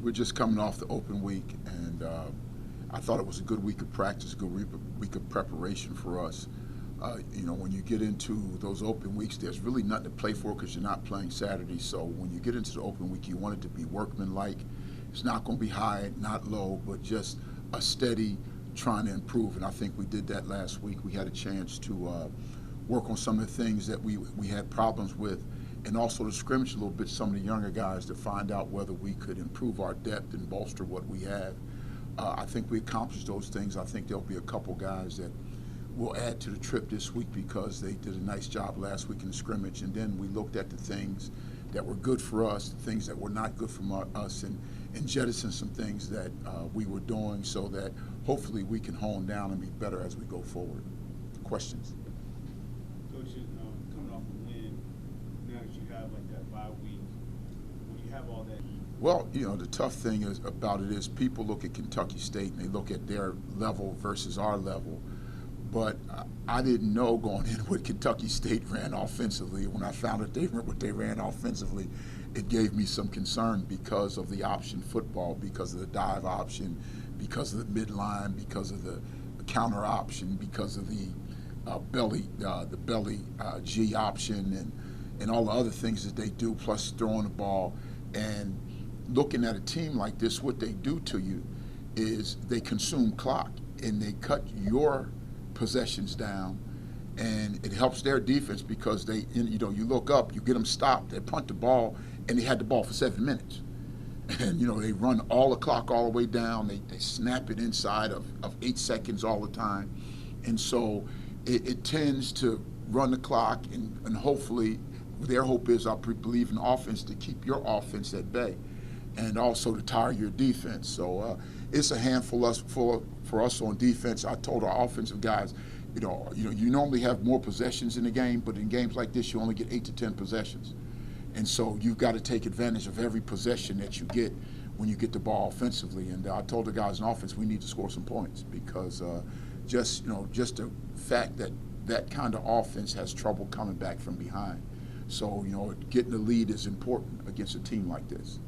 We're just coming off the open week, and I thought it was a good week of practice, a good week of preparation for us. When you get into those open weeks, there's really nothing to play for because you're not playing Saturday. So when you get into the open week, you want it to be workmanlike. It's not going to be high, not low, but just a steady trying to improve. And I think we did that last week. We had a chance to work on some of the things that we had problems with, and also to scrimmage a little bit some of the younger guys to find out whether we could improve our depth and bolster what we have. I think we accomplished those things. I think there'll be a couple guys that will add to the trip this week because they did a nice job last week in the scrimmage. And then we looked at the things that were good for us, the things that were not good for us, and jettisoned some things that we were doing so that hopefully we can hone down and be better as we go forward. Questions? Coach, coming off a win, now that you have like that bye week, when you have all that. Well, the tough thing about it is people look at Kentucky State and they look at their level versus our level. But I didn't know going in what Kentucky State ran offensively. When I found out what they ran offensively, it gave me some concern because of the option football, because of the dive option, because of the midline, because of the counter option, because of the belly G option, and all the other things that they do, plus throwing the ball. And looking at a team like this, what they do to you is they consume clock and they cut your possessions down, and it helps their defense because you look up, you get them stopped, they punt the ball, and they had the ball for 7 minutes. And they run all the clock all the way down, they snap it inside of 8 seconds all the time. And so it tends to run the clock, and hopefully their hope is, I believe in offense, to keep your offense at bay and also to tire your defense. So it's a handful for us on defense. I told our offensive guys, you normally have more possessions in the game, but in games like this, you only get 8 to 10 possessions. And so you've got to take advantage of every possession that you get when you get the ball offensively. And I told the guys in offense, we need to score some points because just the fact that kind of offense has trouble coming back from behind. So, getting the lead is important against a team like this.